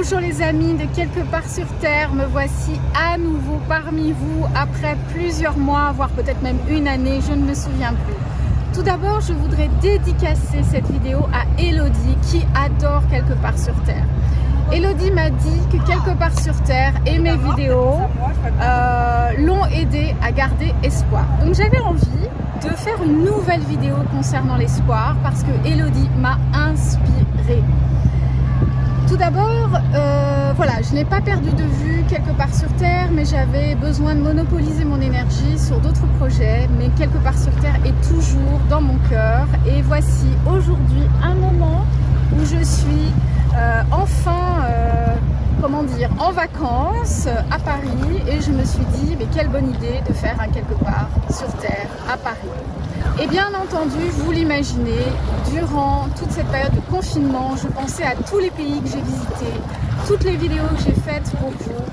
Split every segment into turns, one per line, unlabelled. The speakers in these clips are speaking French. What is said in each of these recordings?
Bonjour les amis de Quelque part sur Terre, me voici à nouveau parmi vous après plusieurs mois, voire peut-être même une année, je ne me souviens plus. Tout d'abord, je voudrais dédicacer cette vidéo à Elodie qui adore Quelque part sur Terre. Elodie m'a dit que Quelque part sur Terre et mes vidéos l'ont aidé à garder espoir. Donc j'avais envie de faire une nouvelle vidéo concernant l'espoir parce que Elodie m'a inspirée. Tout d'abord, voilà, je n'ai pas perdu de vue Quelque part sur Terre, mais j'avais besoin de monopoliser mon énergie sur d'autres projets. Mais Quelque part sur Terre est toujours dans mon cœur. Et voici aujourd'hui un moment où je suis enfin, comment dire, en vacances à Paris. Et je me suis dit, mais quelle bonne idée de faire un Quelque part sur Terre à Paris. Et bien entendu, vous l'imaginez, durant toute cette période de confinement, je pensais à tous les pays que j'ai visités, toutes les vidéos que j'ai faites pour vous.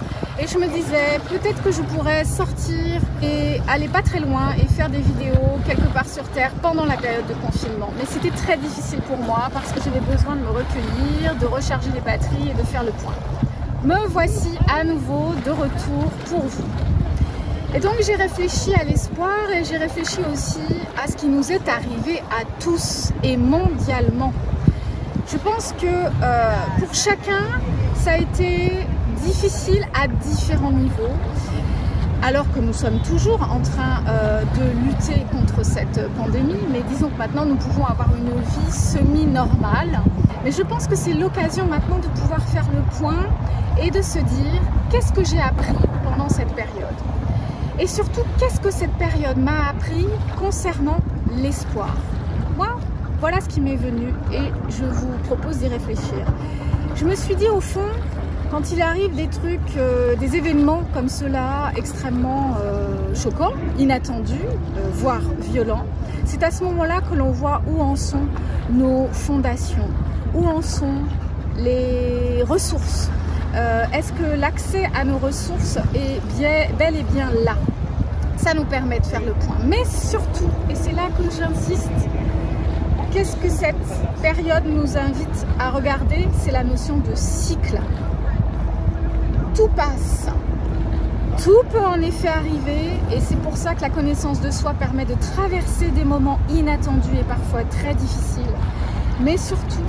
Et je me disais, peut-être que je pourrais sortir et aller pas très loin et faire des vidéos Quelque part sur Terre pendant la période de confinement. Mais c'était très difficile pour moi parce que j'avais besoin de me recueillir, de recharger les batteries et de faire le point. Me voici à nouveau de retour pour vous. Et donc j'ai réfléchi à l'espoir et j'ai réfléchi aussi à ce qui nous est arrivé à tous et mondialement. Je pense que pour chacun, ça a été difficile à différents niveaux, alors que nous sommes toujours en train de lutter contre cette pandémie, mais disons que maintenant nous pouvons avoir une vie semi-normale. Mais je pense que c'est l'occasion maintenant de pouvoir faire le point et de se dire qu'est-ce que j'ai appris pendant cette période. Et surtout, qu'est-ce que cette période m'a appris concernant l'espoir? Moi, voilà ce qui m'est venu et je vous propose d'y réfléchir. Je me suis dit au fond, quand il arrive des trucs, des événements comme cela extrêmement choquants, inattendus, voire violents, c'est à ce moment-là que l'on voit où en sont nos fondations, où en sont les ressources. Est-ce que l'accès à nos ressources est bel et bien là? Ça nous permet de faire le point. Mais surtout, et c'est là que j'insiste, qu'est-ce que cette période nous invite à regarder? C'est la notion de cycle. Tout passe. Tout peut en effet arriver et c'est pour ça que la connaissance de soi permet de traverser des moments inattendus et parfois très difficiles. Mais surtout,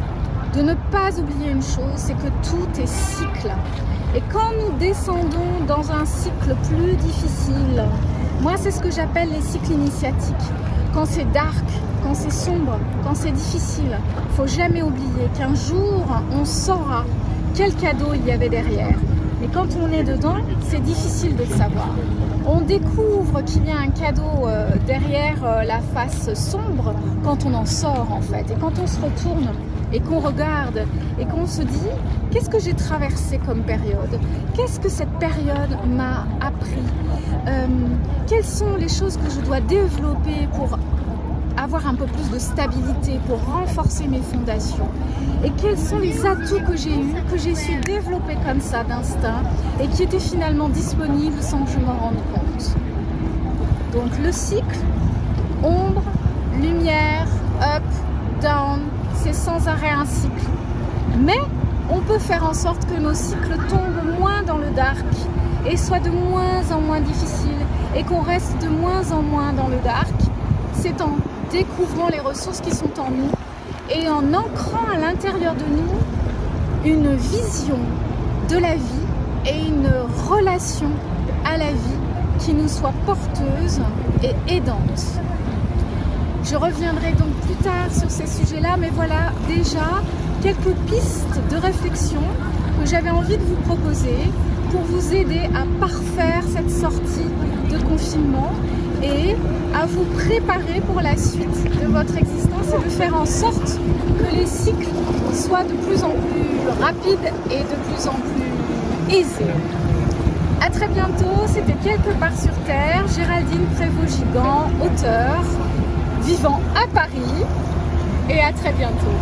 de ne pas oublier une chose, c'est que tout est cycle. Et quand nous descendons dans un cycle plus difficile, moi c'est ce que j'appelle les cycles initiatiques. Quand c'est dark, quand c'est sombre, quand c'est difficile, il ne faut jamais oublier qu'un jour on saura quel cadeau il y avait derrière. Mais quand on est dedans, c'est difficile de le savoir. On découvre qu'il y a un cadeau derrière la face sombre quand on en sort en fait. Et quand on se retourne et qu'on regarde et qu'on se dit qu'est-ce que j'ai traversé comme période, qu'est-ce que cette période m'a appris, quelles sont les choses que je dois développer pour avoir un peu plus de stabilité, pour renforcer mes fondations, et quels sont les atouts que j'ai eus, que j'ai su développer comme ça d'instinct et qui étaient finalement disponibles sans que je m'en rende compte. Donc le cycle, ombre, lumière, up, down, c'est sans arrêt un cycle. Mais on peut faire en sorte que nos cycles tombent moins dans le dark et soient de moins en moins difficiles et qu'on reste de moins en moins dans le dark. C'est en découvrant les ressources qui sont en nous et en ancrant à l'intérieur de nous une vision de la vie et une relation à la vie qui nous soit porteuse et aidante. Je reviendrai donc plus tard sur ces sujets-là, mais voilà déjà quelques pistes de réflexion que j'avais envie de vous proposer pour vous aider à parfaire cette sortie de confinement et à vous préparer pour la suite de votre existence et de faire en sorte que les cycles soient de plus en plus rapides et de plus en plus aisés. À très bientôt, c'était Quelque part sur Terre, Géraldine Prévost-Gigant, auteure, vivant à Paris, et à très bientôt.